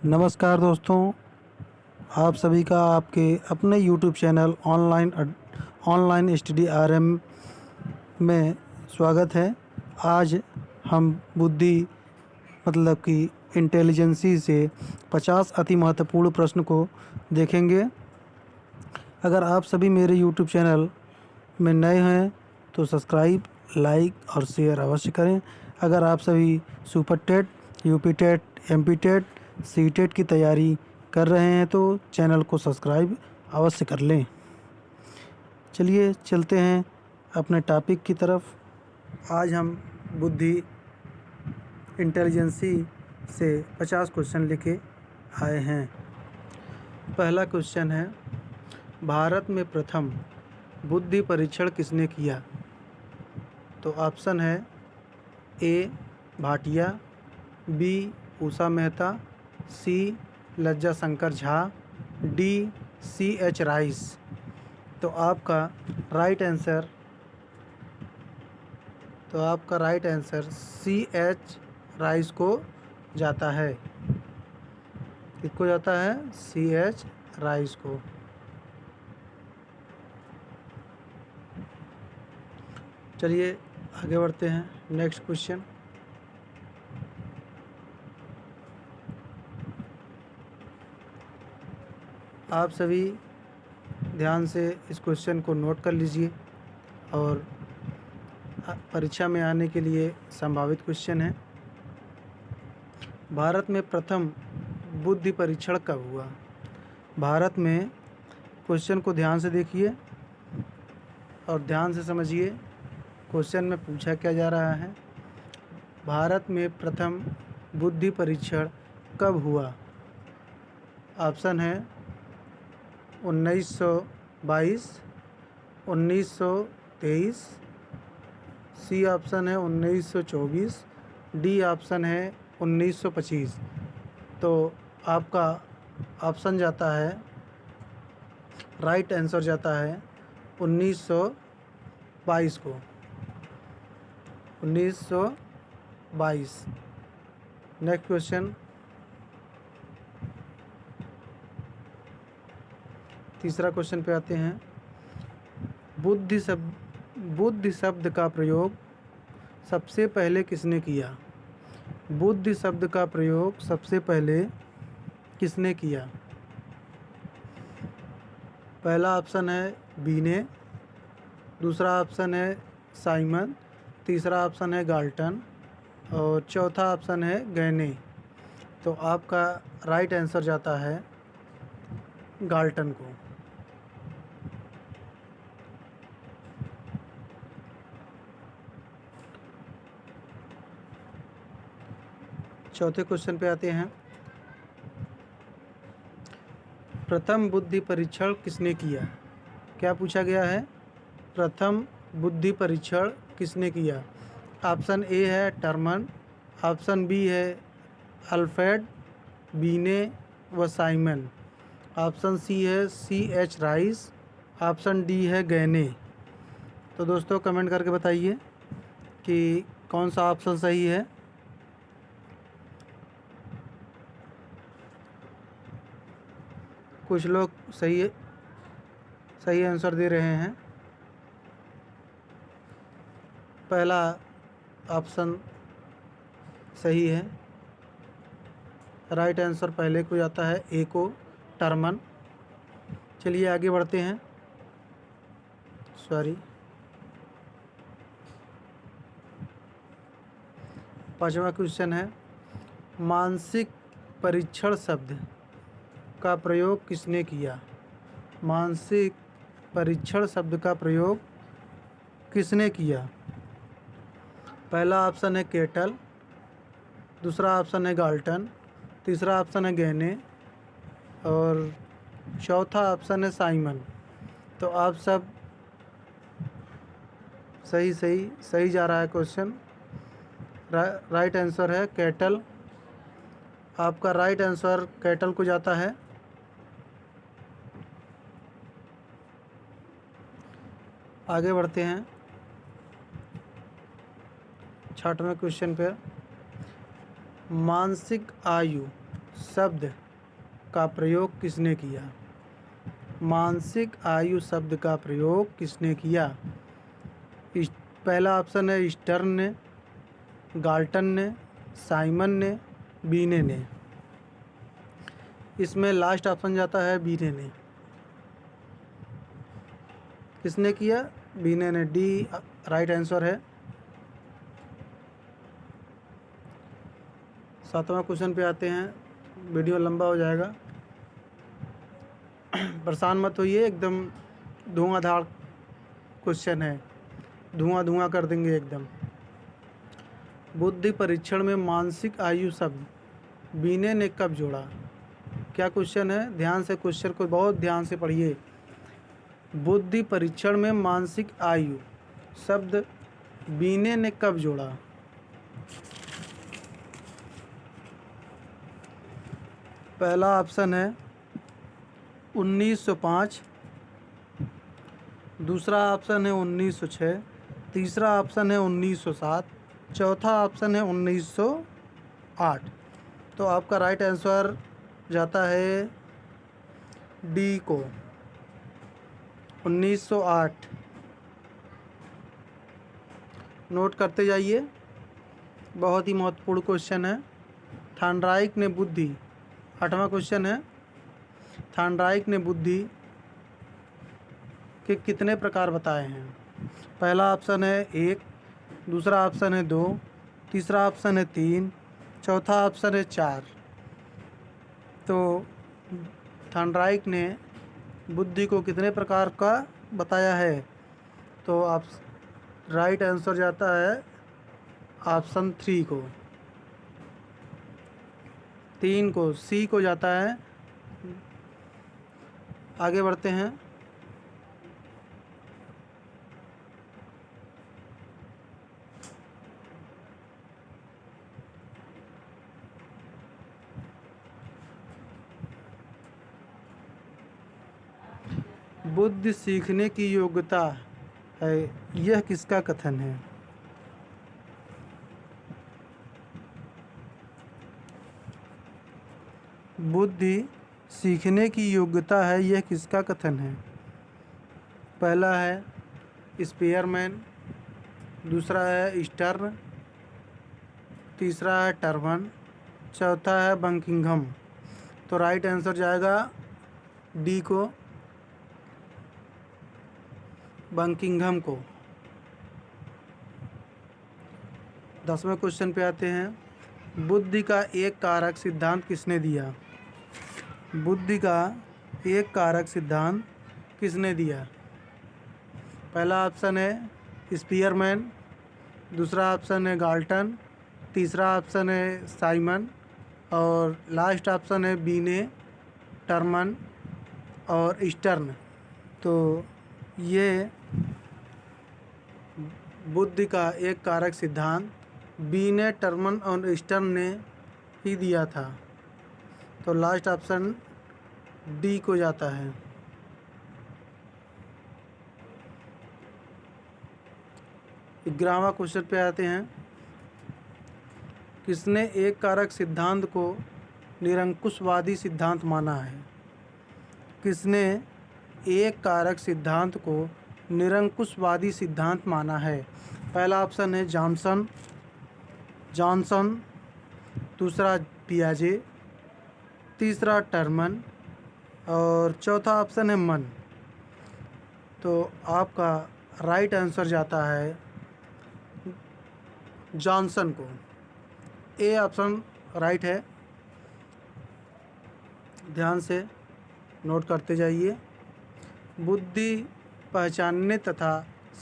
नमस्कार दोस्तों, आप सभी का आपके अपने YouTube channel online study RM में स्वागत है। आज हम बुद्धि मतलब कि इंटेलिजेंसी से 50 अति महत्वपूर्ण प्रश्न को देखेंगे। अगर आप सभी मेरे यूट्यूब चैनल में नए हैं तो सब्सक्राइब, लाइक और शेयर अवश्य करें। अगर आप सभी super TET, UP TET, MP TET, C TET की तैयारी कर रहे हैं तो चैनल को सब्सक्राइब अवश्य कर लें। चलिए चलते हैं अपने टॉपिक की तरफ। आज हम बुद्धि इंटेलिजेंसी से 50 क्वेश्चन लेके आए हैं। पहला क्वेश्चन है, भारत में प्रथम बुद्धि परीक्षण किसने किया? तो ऑप्शन है ए भाटिया, बी उषा मेहता, सी लज्जा Shankar Jha, D C.H. Rice. तो आपका राइट आंसर C.H. राइस को जाता है। किसको जाता है? C.H. राइस को। चलिए आगे बढ़ते हैं। नेक्स्ट क्वेश्चन, आप सभी ध्यान से इस क्वेश्चन को नोट कर लीजिए और परीक्षा में आने के लिए संभावित क्वेश्चन है। भारत में प्रथम बुद्धि परीक्षण कब हुआ? भारत में, क्वेश्चन को ध्यान से देखिए और ध्यान से समझिए क्वेश्चन में पूछा क्या जा रहा है। भारत में प्रथम बुद्धि परीक्षण कब हुआ? ऑप्शन है 1922, 1923, सी ऑप्शन है 1924, डी ऑप्शन है 1925। तो आपका ऑप्शन जाता है, राइट आंसर जाता है 1922 को। 1922। नेक्स्ट क्वेश्चन, तीसरा क्वेश्चन पे आते हैं। बुद्धि शब्द का प्रयोग सबसे पहले किसने किया? बुद्धि शब्द का प्रयोग सबसे पहले किसने किया? पहला ऑप्शन है बी ने, दूसरा ऑप्शन है साइमन, तीसरा ऑप्शन है गाल्टन और चौथा ऑप्शन है गैने। तो आपका राइट आंसर जाता है गाल्टन को। चौथे क्वेश्चन पे आते हैं। प्रथम बुद्धि परीक्षण किसने किया? क्या पूछा गया है? प्रथम बुद्धि परीक्षण किसने किया? ऑप्शन ए है टर्मन, ऑप्शन बी है अल्फ्रेड बीने व साइमन, ऑप्शन सी है C.H. राइस, ऑप्शन डी है गैने। तो दोस्तों कमेंट करके बताइए कि कौन सा ऑप्शन सही है। कुछ लोग सही आंसर दे रहे हैं। पहला ऑप्शन सही है। राइट आंसर पहले को जाता है ए को, टर्मन। चलिए आगे बढ़ते हैं। पांचवा क्वेश्चन है, मानसिक परीक्षण शब्द का प्रयोग किसने किया? मानसिक परीक्षण शब्द का प्रयोग किसने किया? पहला ऑप्शन है केटल, दूसरा ऑप्शन है गाल्टन, तीसरा ऑप्शन है गैने और चौथा ऑप्शन है साइमन। तो आप सब सही जा रहा है क्वेश्चन। राइट आंसर है केटल। आपका राइट आंसर केटल को जाता है। आगे बढ़ते हैं। छठवें क्वेश्चन पे, मानसिक आयु शब्द का प्रयोग किसने किया? मानसिक आयु शब्द का प्रयोग किसने किया? पहला ऑप्शन है स्टर्न ने, गाल्टन ने, साइमन ने, बीने ने। इसमें लास्ट ऑप्शन जाता है बीने ने। किसने किया? बीने ने। डी राइट आंसर है। 7वां क्वेश्चन पे आते हैं, वीडियो लंबा हो जाएगा। परेशान मत होइए, एकदम धुआंधार क्वेश्चन है, धुआं धुआं कर देंगे एकदम। बुद्धि परीक्षण में मानसिक आयु शब्द बीने ने कब जोड़ा? क्या क्वेश्चन है? ध्यान से क्वेश्चन को बहुत ध्यान से पढ़िए। बुद्धि परीक्षण में मानसिक आयु शब्द बीने ने कब जोड़ा? पहला ऑप्शन है 1905, दूसरा ऑप्शन है 1906, तीसरा ऑप्शन है 1907, चौथा ऑप्शन है 1908। तो आपका राइट आंसर जाता है डी को, 1908। नोट करते जाइए, बहुत ही महत्वपूर्ण क्वेश्चन है। थॉर्नडाइक ने बुद्धि, 8वां क्वेश्चन है, थॉर्नडाइक ने बुद्धि के कितने प्रकार बताए हैं? पहला ऑप्शन है 1, दूसरा ऑप्शन है 2, तीसरा ऑप्शन है 3, चौथा ऑप्शन है 4। तो थॉर्नडाइक ने बुद्धि को कितने प्रकार का बताया है? तो आप राइट आंसर जाता है ऑप्शन 3 को, 3 को, सी को जाता है। आगे बढ़ते हैं। बुद्धि सीखने की योग्यता है, यह किसका कथन है? बुद्धि सीखने की योग्यता है, यह किसका कथन है? पहला है स्पीयरमैन, दूसरा है स्टर्न, तीसरा है टर्बन, चौथा है बकिंघम। तो राइट आंसर जाएगा डी को, बकिंघम को। 10वें क्वेश्चन पे आते हैं। बुद्धि का एक कारक सिद्धांत किसने दिया? बुद्धि का एक कारक सिद्धांत किसने दिया? पहला ऑप्शन है स्पीयरमैन, दूसरा ऑप्शन है गाल्टन, तीसरा ऑप्शन है साइमन और लास्ट ऑप्शन है बीने, टर्मन और स्टर्न। तो ये बुद्धि का एक कारक सिद्धांत बीने, टर्मन और स्टर्न ने ही दिया था। तो लास्ट ऑप्शन डी को जाता है। ग्यारहवां क्वेश्चन पे आते हैं। किसने एक कारक सिद्धांत को निरंकुशवादी सिद्धांत माना है? किसने एक कारक सिद्धांत को निरंकुशवादी सिद्धांत माना है? पहला ऑप्शन है जॉनसन, दूसरा पियाजे, तीसरा टर्मन और चौथा ऑप्शन है मन। तो आपका राइट आंसर जाता है जॉनसन को, ए ऑप्शन राइट है। ध्यान से नोट करते जाइए। बुद्धि पहचानने तथा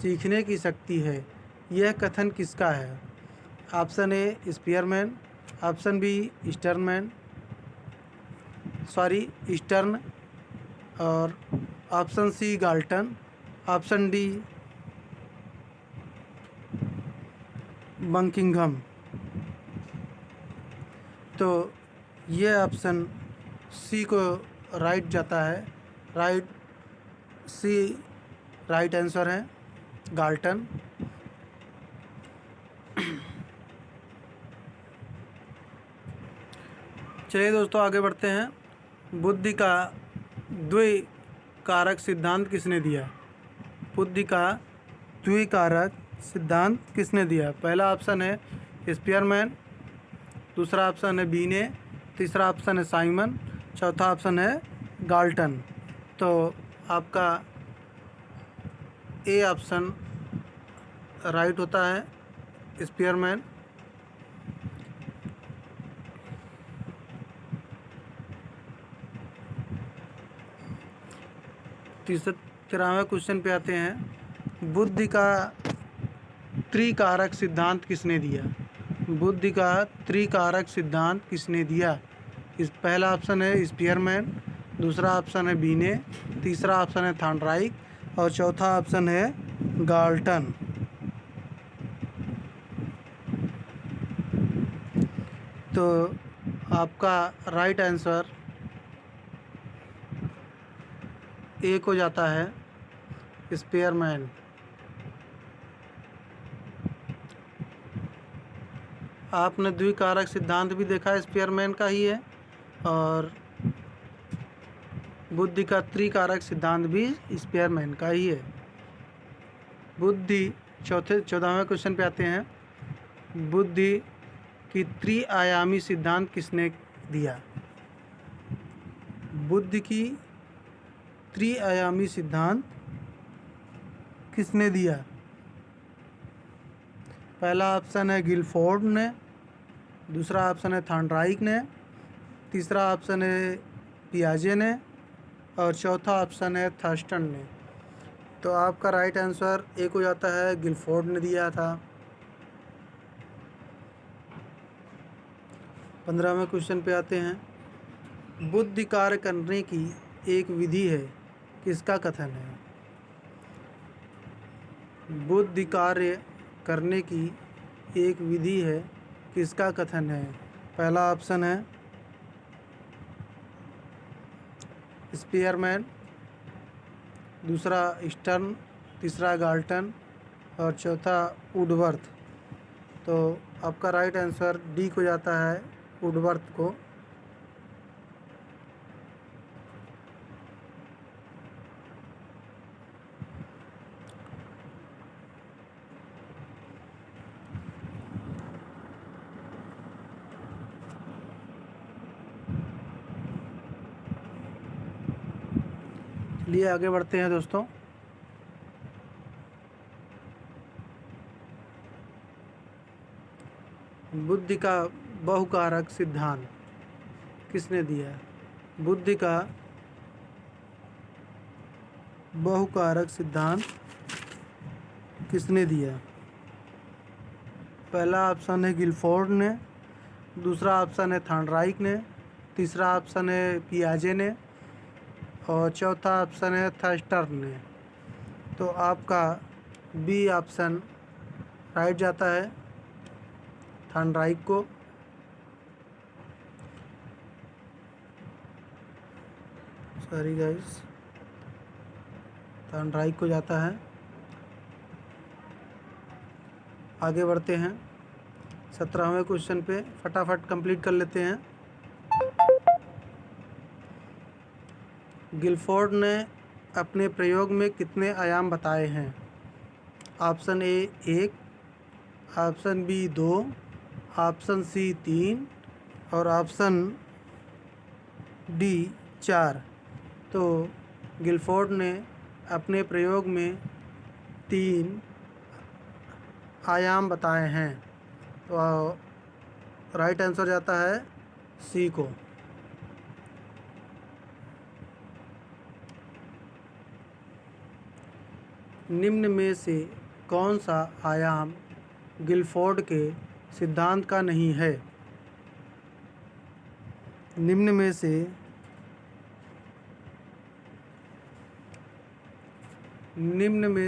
सीखने की शक्ति है, यह कथन किसका है? Option A Spearman, option B Stern और option C Galton, option D Buckingham. तो ये ऑप्शन सी को राइट जाता है। सी राइट आंसर है, गाल्टन। चलिए दोस्तों आगे बढ़ते हैं। बुद्धि का द्विकारक सिद्धांत किसने दिया? बुद्धि का द्विकारक सिद्धांत किसने दिया? पहला ऑप्शन है स्पीयरमैन, दूसरा ऑप्शन है बीने, तीसरा ऑप्शन है साइमन, चौथा ऑप्शन है गाल्टन। तो आपका ए ऑप्शन राइट होता है, स्पीयरमैन। तिरानवे क्वेश्चन पे आते हैं। बुद्धि का त्रिकारक सिद्धांत किसने दिया? बुद्धि का त्रिकारक सिद्धांत किसने दिया? इस पहला ऑप्शन है स्पीयरमैन, दूसरा ऑप्शन है बीने, तीसरा ऑप्शन है थॉर्नडाइक और चौथा ऑप्शन है गाल्टन। तो आपका राइट आंसर एक हो जाता है, स्पीयरमैन। आपने द्विकारक सिद्धांत भी देखा, स्पीयरमैन का ही है, और बुद्धि का त्रिकारक सिद्धांत भी स्पीयरमैन का ही है। बुद्धि 14वें क्वेश्चन पे आते हैं। बुद्धि की त्रिआयामी सिद्धांत किसने दिया? बुद्धि की त्रिआयामी सिद्धांत किसने दिया? पहला ऑप्शन है गिलफोर्ड ने, दूसरा ऑप्शन है थॉर्नडाइक ने, तीसरा ऑप्शन है पियाजे ने और चौथा ऑप्शन है थर्स्टन ने। तो आपका राइट आंसर एक हो जाता है, गिलफोर्ड ने दिया था। 15वें क्वेश्चन पे आते हैं। बुद्धि कार्य करने की एक विधि है, किसका कथन है? बुद्धि कार्य करने की एक विधि है, किसका कथन है? पहला ऑप्शन है स्पीयरमैन, दूसरा स्टर्न, तीसरा गाल्टन और चौथा वुडवर्थ। तो आपका राइट आंसर डी को जाता है, वुडवर्थ को। लिए आगे बढ़ते हैं दोस्तों। बुद्धि का बहुकारक सिद्धांत किसने दिया? बुद्धि का बहुकारक सिद्धांत किसने दिया? पहला ऑप्शन है गिलफोर्ड ने, दूसरा ऑप्शन है थॉर्नडाइक ने, तीसरा ऑप्शन है पियाजे ने और चौथा ऑप्शन है थर्स्टन ने। तो आपका बी ऑप्शन राइट जाता है, थॉर्नडाइक को। सॉरी गाइस, थॉर्नडाइक को जाता है। आगे बढ़ते हैं 17वें क्वेश्चन पे, फटाफट कंप्लीट कर लेते हैं। गिलफोर्ड ने अपने प्रयोग में कितने आयाम बताए हैं? Option A 1, option B 2, option C 3 और ऑप्शन डी 4। तो गिलफोर्ड ने अपने प्रयोग में 3 आयाम बताए हैं। तो राइट आंसर जाता है सी को। निम्न में से कौन सा आयाम गिलफोर्ड के सिद्धांत का नहीं है? निम्न में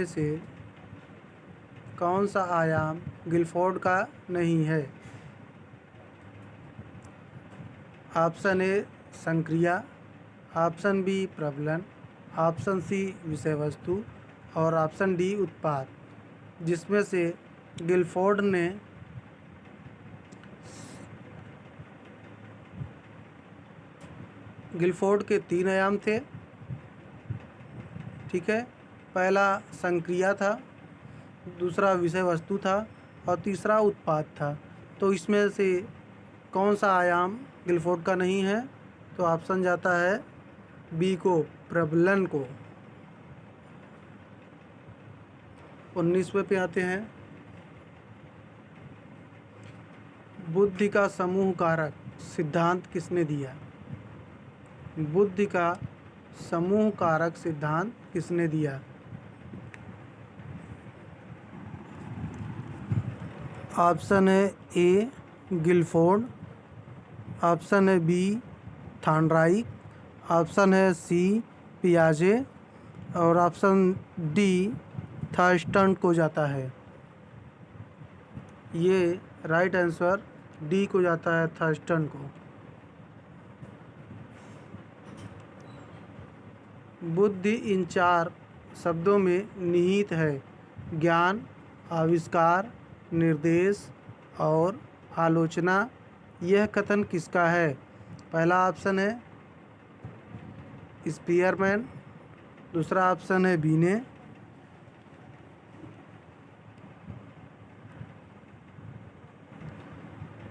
से कौन सा आयाम गिलफोर्ड का नहीं है? ऑप्शन ए संक्रिया, ऑप्शन बी प्रबलन, ऑप्शन सी विषय वस्तु और ऑप्शन डी उत्पाद। जिसमें से गिलफोर्ड ने गिलफोर्ड के 3 आयाम थे, ठीक है। पहला संक्रिया था, दूसरा विषय वस्तु था और तीसरा उत्पाद था। तो इसमें से कौन सा आयाम गिलफोर्ड का नहीं है? तो ऑप्शन जाता है बी को, प्रबलन को। 19वें पे आते हैं। बुद्धि का समूह कारक सिद्धांत किसने दिया? बुद्धि का समूह कारक सिद्धांत किसने दिया? ऑप्शन है ए गिलफोर्ड, ऑप्शन है बी थॉर्नडाइक, ऑप्शन है सी पियाजे और ऑप्शन डी थर्स्टन को जाता है। ये राइट आंसर डी को जाता है, थर्स्टन को। बुद्धि इन 4 शब्दों में निहित है: ज्ञान, आविष्कार, निर्देश और आलोचना। यह कथन किसका है? पहला ऑप्शन है स्पीयरमैन, दूसरा ऑप्शन है बीने,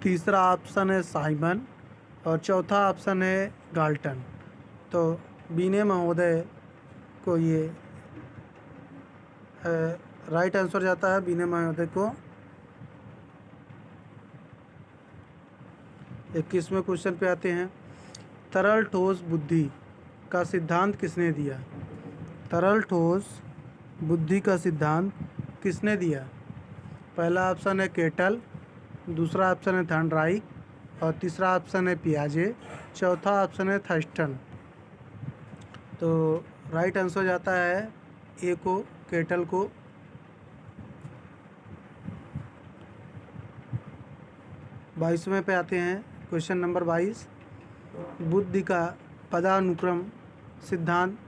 तीसरा ऑप्शन है साइमन और चौथा ऑप्शन है गाल्टन। तो बीने महोदय को ये राइट आंसर जाता है, बीने महोदय को। 21वें क्वेश्चन पे आते हैं। तरल ठोस बुद्धि का सिद्धांत किसने दिया? तरल ठोस बुद्धि का सिद्धांत किसने दिया? पहला ऑप्शन है केटल, दूसरा ऑप्शन है थॉर्नडाइक और तीसरा ऑप्शन है पियाजे, चौथा ऑप्शन है थर्स्टन। तो राइट आंसर जाता है ए को, केटल को। बाईसवें पे आते हैं। Question number 22। बुद्धि का पदानुक्रम सिद्धांत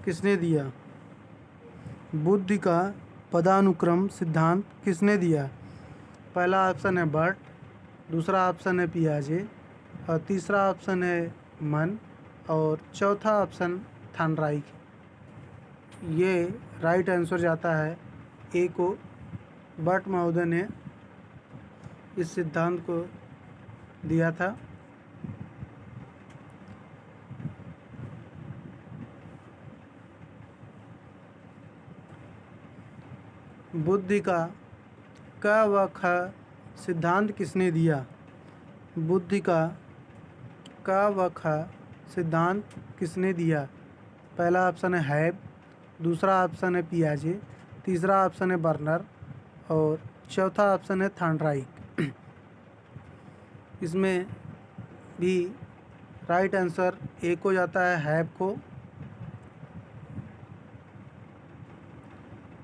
किसने दिया? बुद्धि का पदानुक्रम सिद्धांत किसने दिया? पहला ऑप्शन है बर्ट, दूसरा ऑप्शन है पियाजे और तीसरा ऑप्शन है मन और चौथा ऑप्शन थॉर्नडाइक। ये राइट आंसर जाता है ए को, बर्ट महोदय ने इस सिद्धांत को दिया था। बुद्धि का क व ख सिद्धांत किसने दिया? बुद्धि का क व ख सिद्धांत किसने दिया? पहला ऑप्शन है हैब, दूसरा ऑप्शन है पियाजे, तीसरा ऑप्शन है बर्नर और चौथा ऑप्शन है थॉर्नडाइक। इसमें भी राइट आंसर ए को जाता है, हैब को।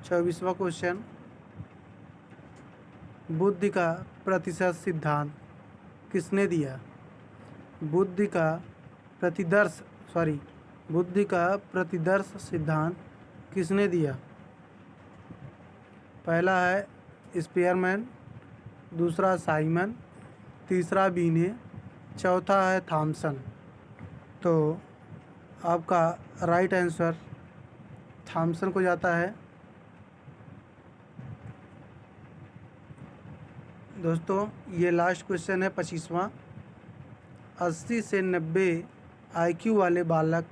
24वां क्वेश्चन। बुद्धि का प्रतिशत सिद्धांत किसने दिया? बुद्धि का प्रतिदर्श सिद्धांत किसने दिया? पहला है स्पीयरमैन, दूसरा साइमन, तीसरा बीने, चौथा है थॉमसन। तो आपका राइट आंसर थॉमसन को जाता है। दोस्तों ये लास्ट क्वेश्चन है 25वां। 80 से 90 IQ वाले बालक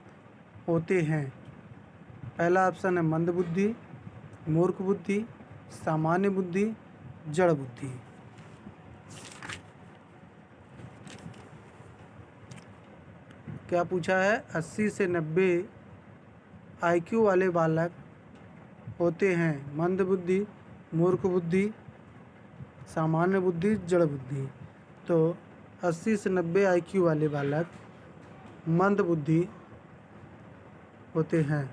होते हैं। पहला ऑप्शन है मंद बुद्धि, मूर्ख बुद्धि, सामान्य बुद्धि, जड़ बुद्धि। क्या पूछा है? 80 से 90 IQ वाले बालक होते हैं। मंद बुद्धि, मूर्ख बुद्धि, सामान्य बुद्धि, जड़ बुद्धि। तो 80 से 90 IQ वाले बालक मंद बुद्धि होते हैं।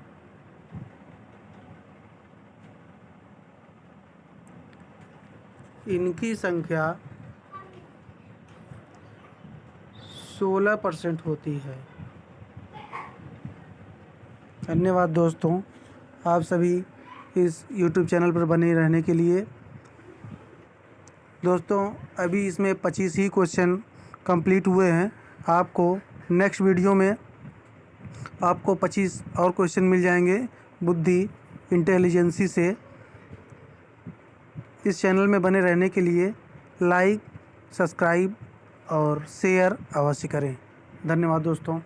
इनकी संख्या 16% होती है। धन्यवाद दोस्तों, आप सभी इस YouTube चैनल पर बने रहने के लिए। दोस्तों अभी इसमें 25 ही क्वेश्चन कंप्लीट हुए हैं। आपको नेक्स्ट वीडियो में आपको 25 और क्वेश्चन मिल जाएंगे बुद्धि इंटेलिजेंसी से। इस चैनल में बने रहने के लिए लाइक, सब्सक्राइब और शेयर अवश्य करें। धन्यवाद दोस्तों।